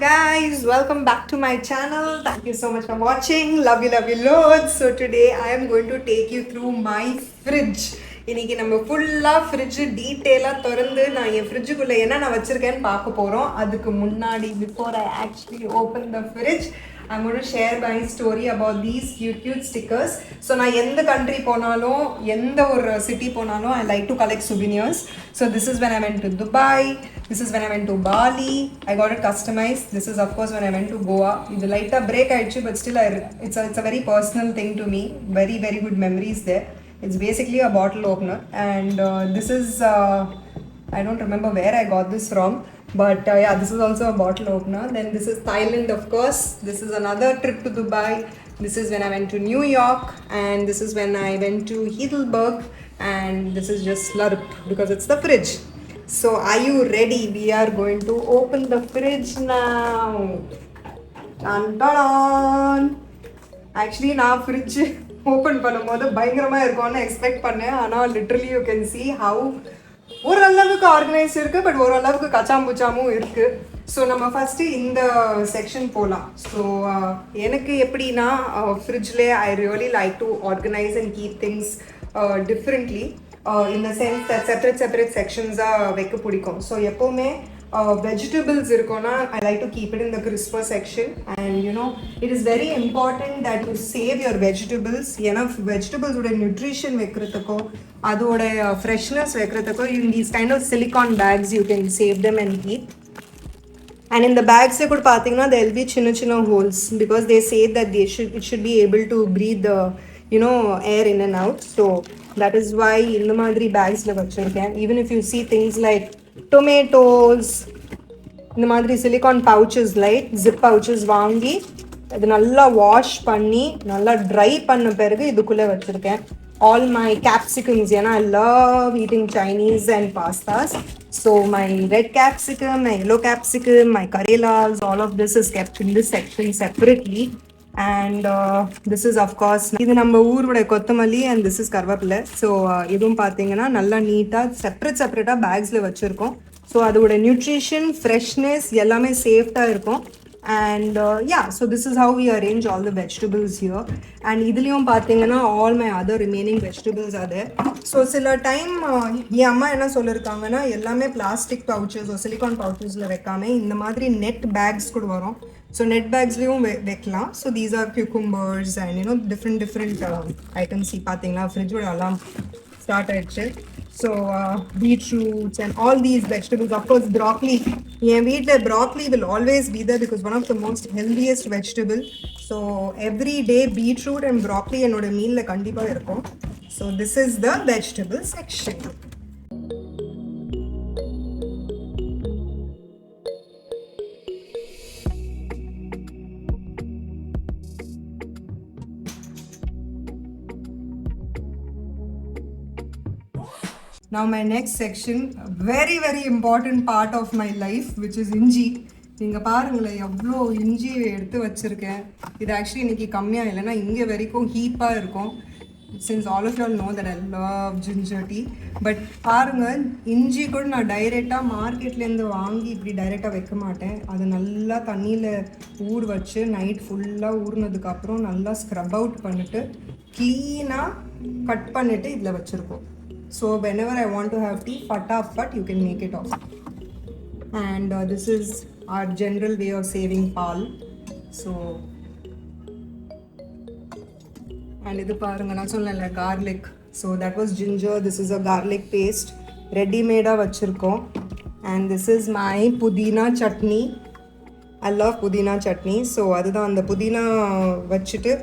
guys, welcome back to my channel. Thank you so much for watching. Love you loads. So today I am going to take you through my fridge. இன்னைக்கு நம்ம ஃபுல்லா fridge டீடைலா திறந்து நான் என் ஃப்ரிட்ஜுக்குள்ள என்ன நான் வச்சிருக்கேன்னு பார்க்க போறோம். அதுக்கு முன்னாடி before I actually open the fridge, I'm going to share my story about these cute stickers. So நான் எந்த country போனாலும் எந்த ஒரு city போனாலும் I like to collect souvenirs. So this is when I went to Dubai. This is when I went to Bali. I got it customized. This is of course when I went to Goa. இது லைட்டா break ஆயிடுச்சு, but still it's a very personal thing to me. Very good memories there. It's basically a bottle opener, and this is I don't remember where I got this from, but yeah, this is also a bottle opener. Then this is Thailand, of course. This is another trip to Dubai. This is when I went to New York, and this is when I went to Heidelberg, and this is just slurp because it's the fridge. So are you ready? We are going to open the fridge now. Dun, dun, dun. Actually நான் fridge open பண்ணும்போது பயங்கரமாக இருக்கும்னு expect பண்ணேன். ஆனால் literally you can see how ஓரளவுக்கு organise இருக்குது, but ஓரளவுக்கு கச்சாம்பூச்சாமும் இருக்குது. ஸோ நம்ம ஃபஸ்ட்டு இந்த செக்ஷன் போகலாம். ஸோ எனக்கு எப்படின்னா ஃப்ரிட்ஜ்லே I really like to organise and keep things differently in the sense that separate sections-ஆக வைக்க பிடிக்கும். ஸோ எப்போவுமே vegetables இருக்கோன்னா I like to keep it in the crisper section, and you know it is very important that you save your vegetables. ஏன்னா வெஜிடபிள்ஸோட nutrition வைக்கிறதுக்கோ அதோட freshness வைக்கிறதுக்கோ in these kind of silicone bags you can save them and keep. And in the bags கூட பார்த்தீங்கன்னா there will be சின்ன holes because they say that it should be able to breathe the air in and out. So that is why இந்த மாதிரி பேக்ஸ்ல வச்சிருக்கேன். Even if you see things like tomatoes, இந்த மாதிரி silicone pouches light zip pouches வாங்கி அது நல்லா wash பண்ணி நல்லா ட்ரை பண்ண பிறகு இதுக்குள்ளே வச்சுருக்கேன். ஆல் மை capsicums, ஏன்னா I love eating Chinese and pastas. So my red capsicum, my yellow capsicum, my karelas, all of this is kept in this section separately. And this is of course இது நம்ம ஊரோட கொத்தமல்லி, and this is கருவேப்பிலை. So இதுவும் பார்த்தீங்கன்னா நல்லா நீட்டாக செப்பரேட்டாக பேக்ஸில் வச்சுருக்கோம். ஸோ அதோட நியூட்ரிஷன் ஃப்ரெஷ்னஸ் எல்லாமே சேஃப்டாக இருக்கும். And yeah, so this is how we arrange all the vegetables here. And இதுலேயும் பார்த்தீங்கன்னா all my other remaining vegetables are there. So சில டைம் என் அம்மா என்ன சொல்லியிருக்காங்கன்னா எல்லாமே பிளாஸ்டிக் பவுச்சஸ் சிலிகான் பவுச்சஸில் வைக்காம இந்த மாதிரி நெட் பேக்ஸ் கூட வரும். ஸோ நெட் பேக்ஸ்லேயும் வைக்கலாம். So these are cucumbers and different items. பார்த்தீங்கன்னா ஃப்ரிட்ஜோட அலாம் ஸ்டார்ட் ஆயிடுச்சு. So beetroots and all these vegetables. Of course broccoli, என் வீட்டில் broccoli will always be there because one of the most healthiest vegetable. So every day beetroot and broccoli என்னோட மீலில் கண்டிப்பாக இருக்கும். So this is the vegetable section. Now my next section, very important part of my life, which is இஞ்சி. நீங்கள் பாருங்களேன் எவ்வளோ இஞ்சி எடுத்து வச்சுருக்கேன். இது ஆக்சுவலி இன்றைக்கி கம்மியாக இல்லைன்னா இங்கே வரைக்கும் ஹீப்பாக இருக்கும். Since all of you all know that I love ginger tea. But பாருங்கள் இஞ்சி கூட நான் டைரெக்டாக மார்க்கெட்லேருந்து வாங்கி இப்படி டைரெக்டாக வைக்க மாட்டேன். அது நல்லா தண்ணியில் ஊற வச்சு நைட் ஃபுல்லாக ஊறினதுக்கப்புறம் நல்லா ஸ்க்ரப் அவுட் பண்ணிவிட்டு க்ளீனாக கட் பண்ணிவிட்டு இதில் வச்சுருக்கோம். So whenever I want to have tea, fatafat you can make it off. And this is our general way of saving pal. So and idu parunga na sollala garlic. So that was ginger. This is a garlic paste ready made ah vachirukom. And this is my pudina chutney. I love pudina chutney. So adudha and pudina vachittu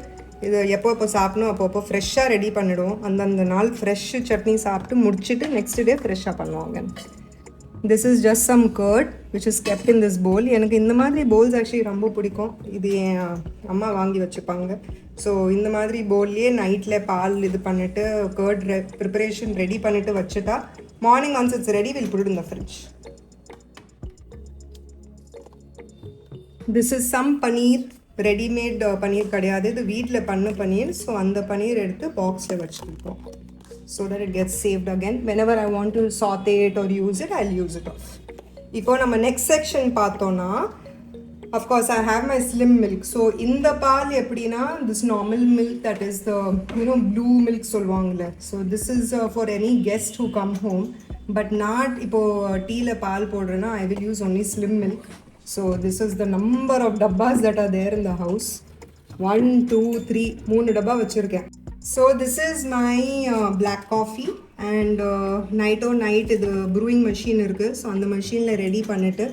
இது எப்போ சாப்பிடணும் அப்போ ஃப்ரெஷ்ஷாக ready பண்ணிவிடுவோம். அந்தந்த நாள் fresh chutney சாப்பிட்டு முடிச்சுட்டு நெக்ஸ்ட் டே ஃப்ரெஷ்ஷாக பண்ணுவாங்க. This is just some curd which is kept in this bowl. எனக்கு இந்த மாதிரி போல்ஸ் ஆக்சுவலி ரொம்ப பிடிக்கும். இது என் அம்மா வாங்கி வச்சுப்பாங்க. ஸோ இந்த மாதிரி போல்லையே நைட்டில் பால் இது பண்ணிவிட்டு கர்ட் ப்ரிப்பரேஷன் ரெடி பண்ணிவிட்டு வச்சுட்டா morning once it's ready will put in the fridge. This is some paneer. Readymade paneer கிடையாது, இது வீட்டில் பண்ண பன்னீர். ஸோ அந்த பன்னீர் எடுத்து பாக்ஸில் வச்சுருக்கோம். so that it gets saved again. Whenever I want to saute it or use it, I'll use it off. இப்போ நம்ம நெக்ஸ்ட் செக்ஷன் பார்த்தோன்னா Of course, I have my slim milk. So in the paal epdina, this normal milk, that is the blue milk solvangla. So this is for any guest who come home, but not ipo tea la paal podrena. I will use only slim milk. So this is the number of dabbas that are there in the house. 1, 2, 3, 3 dabba vachirken. So this is my black coffee, and night or night the brewing machine irukku. So on the machine la ready pannittu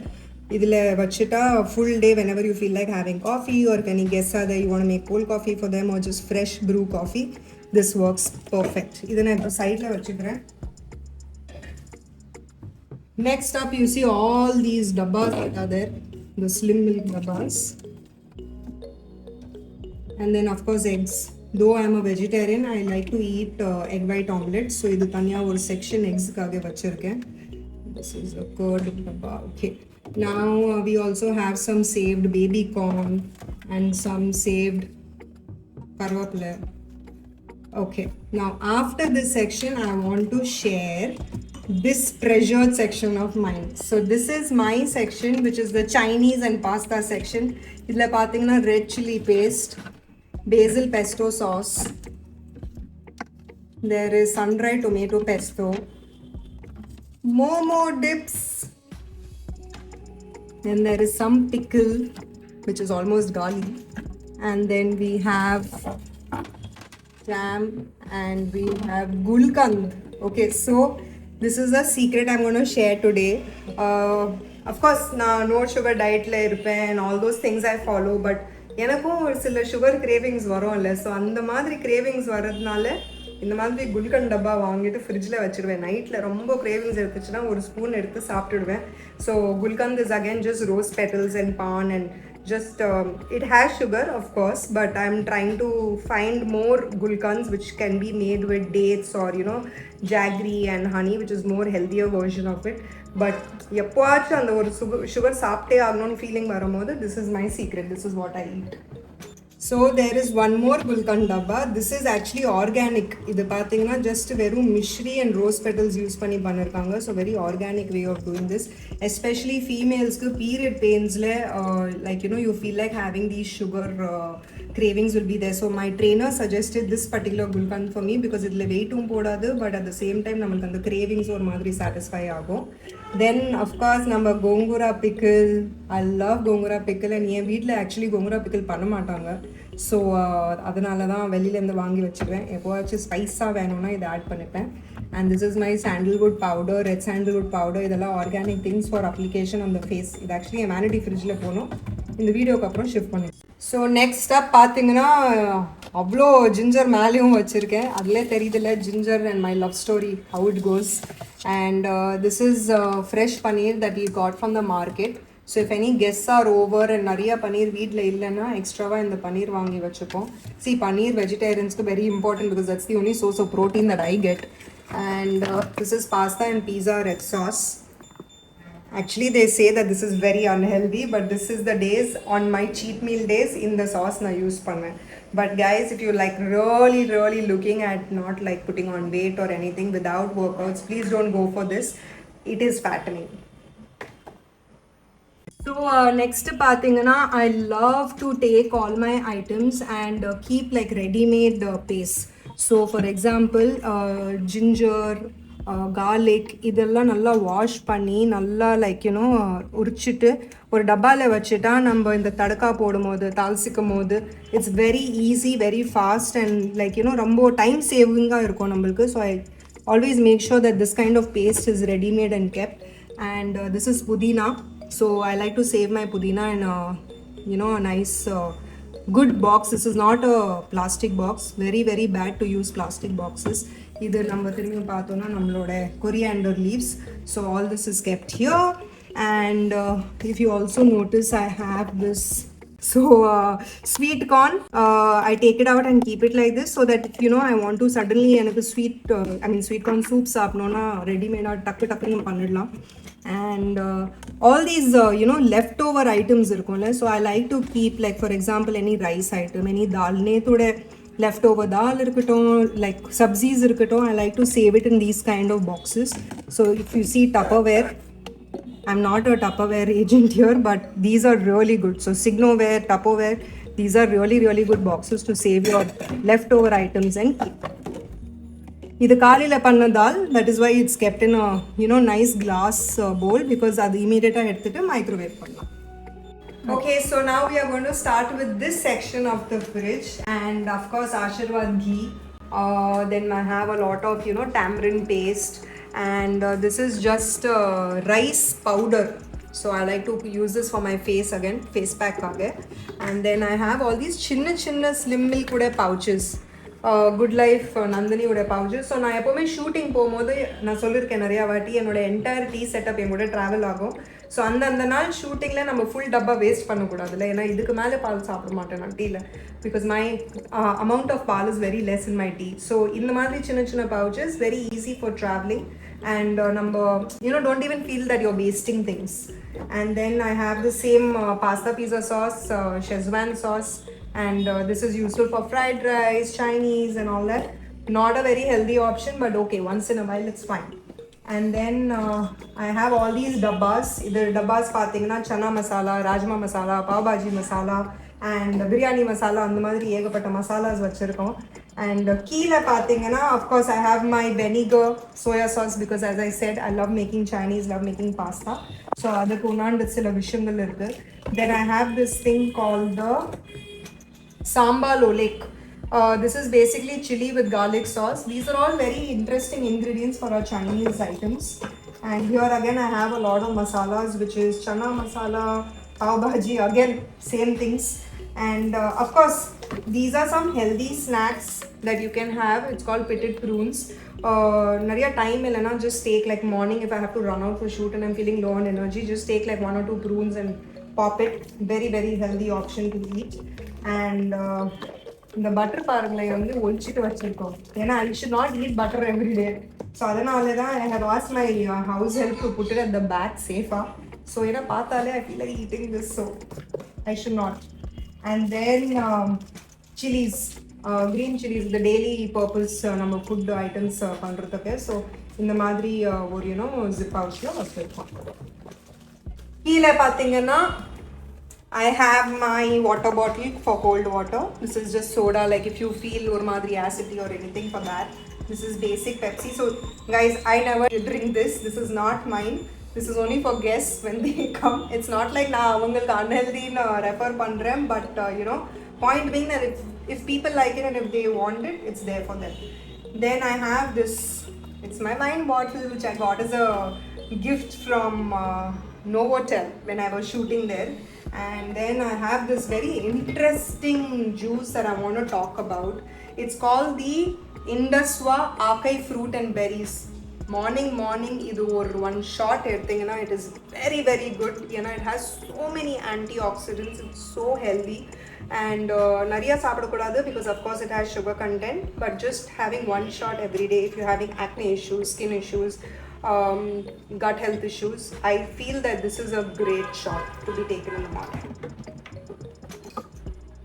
idile vachita full day whenever you feel like having coffee, or if any guests are there you want to make cold coffee for them or just fresh brew coffee, this works perfect. Idana ipo side la vachikren. Next up, you see all these dabbas that are there, the slim milk dabbas. And then of course eggs. Though I am a vegetarian, I like to eat egg white omelette. So idu taniya or section eggs kaage vachirken. This is a curd dabba. Okay. Now we also have some saved baby corn and some saved karvapla. Okay. Now after this section, I want to share this treasured section of mine. So this is my section, which is the Chinese and pasta section. Idla pathina red chili paste, basil pesto sauce, there is sun-dried tomato pesto, momo dips, then there is some pickle which is almost garlic, and then we have jam, and we have gulkand. Okay, so this is a secret I'm going to share today. Of course, no sugar diet la irpen and all those things I follow, but எனக்கும் ஒரு சில sugar cravings வரும்ல. So அந்த மாதிரி cravings வர்றதுனால இந்த மாதிரி குல்கன் டப்பா வாங்கிட்டு ஃப்ரிட்ஜில் வச்சுருவேன். நைட்டில் ரொம்ப கிரேவிங்ஸ் எடுத்துச்சுன்னா ஒரு ஸ்பூன் எடுத்து சாப்பிட்டுடுவேன். So gulkand is again just rose petals and paan, and just it has sugar of course, but I'm trying to find more gulkands which can be made with dates or jaggery and honey, which is more healthier version of it. But எப்போவாச்சும் அந்த ஒரு sugar சாப்பிட்டே ஆகணும்னு feeling வரும்போது this is my secret, this is what I eat. So there is one more gulkand dabba. This is actually organic. இது பார்த்தீங்கன்னா just வெறும் mishri and rose petals use பண்ணி பண்ணிருக்காங்க. So very organic way of doing this, especially femalesக்கு period painsல like you feel like having these sugar cravings will be there. So my trainer suggested this particular gulkand for me because இதுல வெயிட்டும் போடாது, but at the same time நமக்கு அந்த cravings ஒரு மாதிரி satisfy ஆகும். Then of course நம்ம gongura pickle. I love gongura pickle, and என் வீட்டில் ஆக்சுவலி gongura pickle பண்ண மாட்டாங்க. ஸோ அதனால தான் வெளியிலேருந்து வாங்கி வச்சுருவேன். எப்போவாச்சும் ஸ்பைஸாக வேணும்னா இதை ஆட் பண்ணிப்பேன். And this is my sandalwood powder, red sandalwood powder. இதெல்லாம் organic things for application on the face. இது ஆக்சுவலி என் வேனிட்டி ஃப்ரிட்ஜில் போகணும். இந்த வீடியோக்கு அப்புறம் ஷிஃப்ட் பண்ணி. ஸோ நெக்ஸ்ட் அப் பார்த்தீங்கன்னா அவ்வளோ ஜிஞ்சர் மேலேயும் வச்சுருக்கேன். அதிலே தெரியுதுல்ல ginger and my love story, how it goes. And this is fresh paneer that we got from the market. So if any guest are over and நிறைய பன்னீர் வீட்டில் இல்லைன்னா எக்ஸ்ட்ராவாக இந்த பன்னீர் வாங்கி வச்சுப்போம். சி பன்னீர் வெஜிடேரியன்ஸ்க்கு very important because that's the only source of protein that I get. And this is pasta and pizza red sauce. Actually, they say that this is very unhealthy, but this is the days on my cheat meal days in the sauce na use panna. But guys, if you like really looking at not like putting on weight or anything without workouts, please don't go for this. It is fattening. So next pathina, I love to take all my items and keep like ready-made paste. So for example, ginger, garlic இதெல்லாம் நல்லா wash பண்ணி நல்லா like உரிச்சிட்டு ஒரு டப்பாவில் வச்சுட்டா நம்ம இந்த தடக்கா போடும்போது தாளிக்கும் போது it's very easy, very fast and like ரொம்ப டைம் சேவிங்காக இருக்கும் நம்மளுக்கு. So I always make sure that this kind of paste is readymade and kept. And this is pudina. So I like to save my pudina in a nice good box. This is not a plastic box. Very bad to use plastic boxes. இது நம்ம திரும்பி பார்த்தோன்னா நம்மளோட coriander leaves. So all this is kept here. And if you also notice, I have this sweet corn. I take it out and keep it like this so that if I want to suddenly எனக்கு sweet corn soup சாப்பிடணும்னா ரெடிமேடாக டக்குன்னு பண்ணிடலாம். And all these leftover items இருக்கும்ல. So I like to keep like for example any rice item, any dal நேத்தோட leftover dal irukattum, like sabzis irukattum, I like to save it in these kind of boxes. So if you see Tupperware, I'm not a Tupperware agent here, but these are really good. So Signoware, Tupperware, these are really, really good boxes to save your leftover items and keep. இது காலையில பண்ண தால், that is why it's kept in a nice glass bowl, because அது immediately எடுத்துட்டு microwave பண்ணலாம். Okay, so now we are going to start with this section of the fridge, and of course Ashirwad ghee. Then I have a lot of tamarind paste, and this is just rice powder. So I like to use this for my face again, face pack again. And then I have all these chinna slim milk pouches. Good Life Nandini would pouches. So நான் எப்போவுமே shooting போகும்போது நான் சொல்லியிருக்கேன் நிறையா வாட்டி என்னோட entire tea setup என் கூட travel ஆகும். ஸோ அந்த நாள் ஷூட்டிங்கில் நம்ம ஃபுல் டப்பா வேஸ்ட் பண்ணக்கூடாதுல்ல, ஏன்னா இதுக்கு மேலே பால் சாப்பிட மாட்டேன் நான் டீயில், because my amount of paal is very less in my tea. So இந்த மாதிரி சின்ன pouches very easy for travelling, and நம்ம don't even feel that you're wasting things. And then I have the same pasta pizza sauce, Szechuan sauce, and this is useful for fried rice, Chinese and all that. Not a very healthy option, but okay, once in a while it's fine. And then I have all these dabbas. Either dabbas pathina chana masala, rajma masala, pav bhaji masala, and biryani masala, and the madri egapatta masalas vachirkom. And keela pathina, of course I have my vinegar soya sauce, because as I said, I love making Chinese, love making pasta. So adukku unand sila vishayangal irukku. Then I have this thing called the sambal olek. This is basically chili with garlic sauce. These are all very interesting ingredients for our Chinese items. And here again I have a lot of masalas, which is chana masala, pav bhaji, again same things. And of course these are some healthy snacks that you can have. It's called pitted prunes. Nariya time illana, just take like morning if I have to run out for shoot and I'm feeling low on energy, just take like 1 or 2 prunes and pop it. Very, very healthy option to eat. And இந்த butter பாருங்களை வந்து ஒழிச்சிட்டு வச்சிருக்கோம், ஏன்னா I should not eat butter every day. So அதனால தான் I have asked my house help to put it at the back safer. So ஏன்னா பார்த்தாலே I feel like eating this, so I should not. And then chilies, green chilies, the daily purpose நம்ம food items பண்ணுறதுக்கு. So இந்த மாதிரி ஒரு zip பவுச்சில் வச்சுருக்கோம். கீழே பார்த்தீங்கன்னா I have my water bottle for cold water. This is just soda, like if you feel or madri acidity or anything for that. This is basic Pepsi. So guys, I never drink this. This is not mine. This is only for guests when they come. It's not like na avangalku unhealthy na refer pandren, but point being that if people like it and if they want it, it's there for them. Then I have this, it's my wine bottle which I got as a gift from Novotel when I was shooting there. And then I have this very interesting juice that I want to talk about. It's called the Induswa Akai Fruit and Berries. Morning idu or one shot edthingana, it is very, very good. It has so many antioxidants. It's so healthy. And nariya saapadakodadu, because of course it has sugar content, but just having one shot every day if you're having acne issues, skin issues, gut health issues, I feel that this is a great shot to be taken in the morning.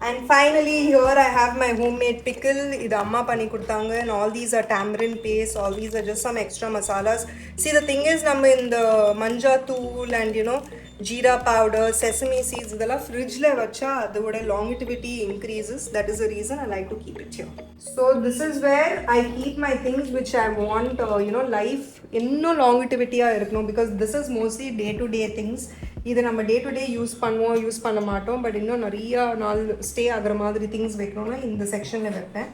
And finally here I have my homemade pickle. Idu amma pani kudtanga, and all these are tamarind paste. All these are just some extra masalas. See, the thing is, நம்ம இந்த manja tool and jeera powder, sesame seeds, idella fridge la vacha adoda longevity increases. That is the reason I like to keep it here. So this is where I keep my things which I want life இன்னோ longevity ah iruknom, because this is mostly day to day things. இது நம்ம day to day use பண்ணுவோம், use பண்ண மாட்டோம், but இன்னும் நிறையா நாள் stay ஆகிற மாதிரி திங்ஸ் வைக்கணும்னா இந்த செக்ஷனில் வைப்பேன்.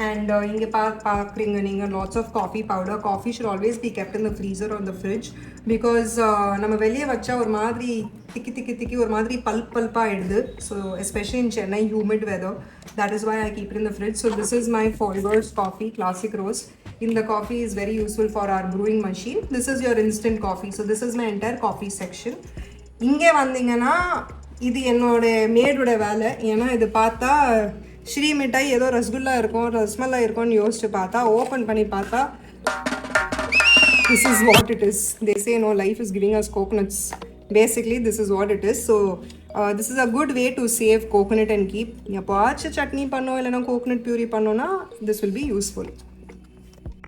அண்ட் இங்கே பார்க்குறீங்க நீங்கள், lots of coffee powder. Coffee should always be kept in the freezer on the fridge, because நம்ம வெளியே வச்சா ஒரு மாதிரி திக்கி ஒரு மாதிரி பல்பாக ஆகிடுது. So especially in Chennai humid weather, that is why I keep it in the fridge. So this is my Folgers coffee, classic roast. The coffee is very useful for our brewing machine. This is your instant coffee. So this is my entire coffee section. இங்கே வந்தீங்கன்னா இது என்னோட மேடோட வேலை. ஏன்னா இது பார்த்தா ஸ்ரீ மிட்டாய் ஏதோ ரசகுல்லா இருக்கும், ரஸ்மல்லா இருக்கும்னு யோசிச்சு பார்த்தா, ஓப்பன் பண்ணி பார்த்தா this is what it is. They say no, life is giving us coconuts. Basically this is what it is. So this is a good way to save coconut and keep. எப்போச்சு chutney பண்ணோம் இல்லைன்னா coconut puree பண்ணோன்னா this will be useful.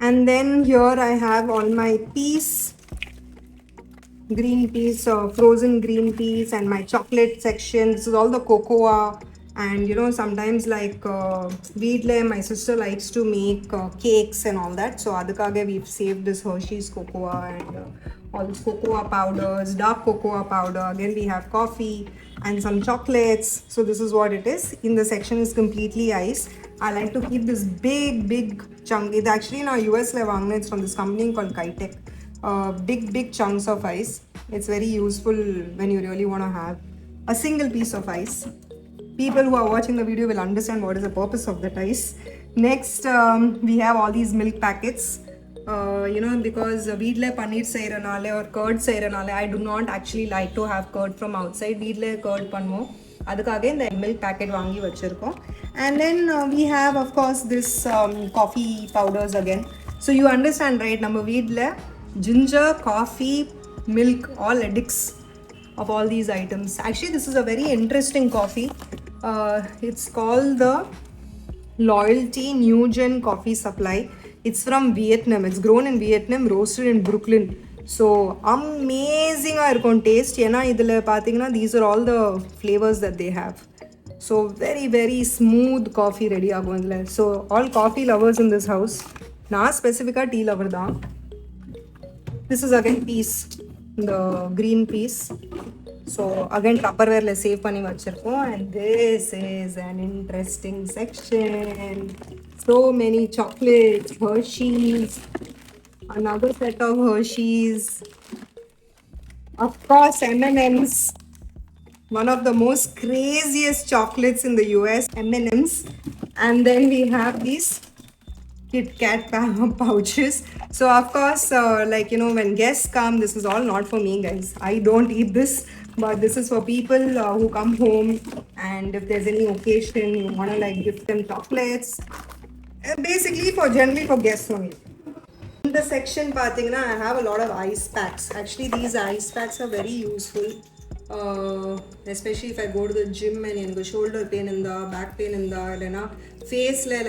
And then here I have all my peas. green peas, frozen green peas, and my chocolate section. This is all the cocoa. And sometimes like Veedle, my sister likes to make cakes and all that. So adukage we've saved this Hershey's cocoa and all this cocoa powders, dark cocoa powder. Again we have coffee and some chocolates. So this is what it is. In the section is completely ice. I like to keep this big chunk. It's actually in our US level. It's from this company called Kitech. Big chunks of ice. It's very useful when you really want to have a single piece of ice. People who are watching the video will understand what is the purpose of that ice. Next, we have all these milk packets. Because Veedle paneer seiranale or curd seiranale, I do not actually like to have curd from outside. Veedle curd pannuvom. அதுக்காக இந்த milk packet வாங்கி வச்சுருக்கோம். And then we have of course this coffee powders again. So you understand right, நம்ம வீட்டில் ginger, coffee, milk, all addicts of all these items. Actually this is a very interesting coffee. It's called the Loyalty New Gen Coffee Supply. It's from Vietnam. It's grown in Vietnam, roasted in Brooklyn. So amazing taste. These are all the flavors that they have. So very smooth coffee ready. So all coffee lovers in this house. Na specific tea lover da. This is again peas, the green peas. So again Tupperware le save panni vachirkom, and this is an interesting section. So many chocolates, Hershey's, another set of Hershey's, of course M&M's, one of the most craziest chocolates in the US, M&M's. And then we have these Kit Kat pouches. So of course when guests come, this is all not for me guys. I don't eat this, but this is for people who come home, and if there's any occasion you want to gift them chocolates. Basically generally for guests only. In the section pathina, I have a lot of ice packs. Actually these ice packs are very useful, especially if I go to the gym and enga shoulder pain inda, back pain inda, illana face la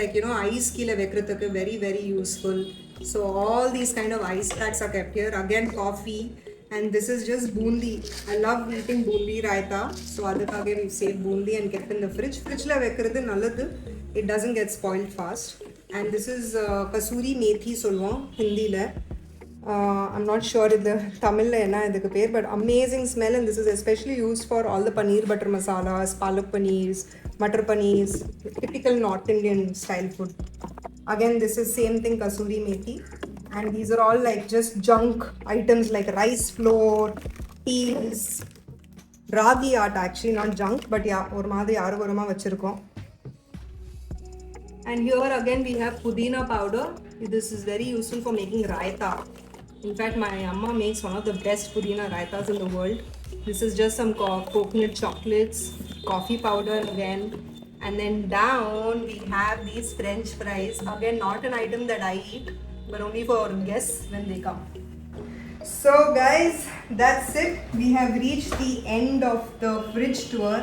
ice kila vekradhukku very useful. So all these kind of ice packs are kept here. Again coffee, and this is just bundi. I love eating bundi raita, so adukage we save bundi and kept in the fridge la vekradhu nalladhu. It doesn't get spoiled fast. And this is kasuri methi solvom Hindi la. I'm not sure in the Tamil la enna idukku per, but amazing smell. And this is especially used for all the paneer butter masalas, palak paneers, matar paneers, typical North Indian style food. Again this is same thing, kasuri methi. And these are all just junk items like rice flour, peas, ragi art, actually not junk, but yeah, or madri aruvarama vachirkom. And here again we have pudina powder. This is very useful for making raita. In fact my amma makes one of the best pudina raitas in the world. This is just some coconut chocolates, coffee powder again. And then down we have these french fries. Again not an item that I eat, but only for guests when they come. So guys, that's it. We have reached the end of the fridge tour.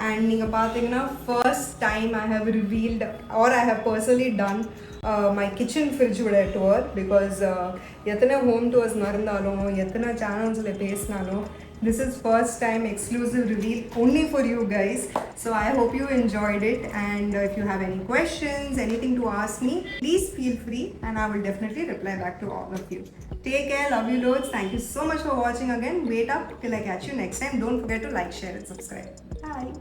And நீங்க பாத்தீங்கன்னா first time I have revealed, or I have personally done my kitchen fridge tour, because எத்தனை home tours நடந்தாலும் எத்தனை channelsல பேசினாலும் this is first time exclusive reveal only for you guys. So I hope you enjoyed it, and if you have any questions, anything to ask me, please feel free and I will definitely reply back to all of you. Take care, love you loads. Thank you so much for watching again. Wait up till I catch you next time. Don't forget to like, share and subscribe. Bye.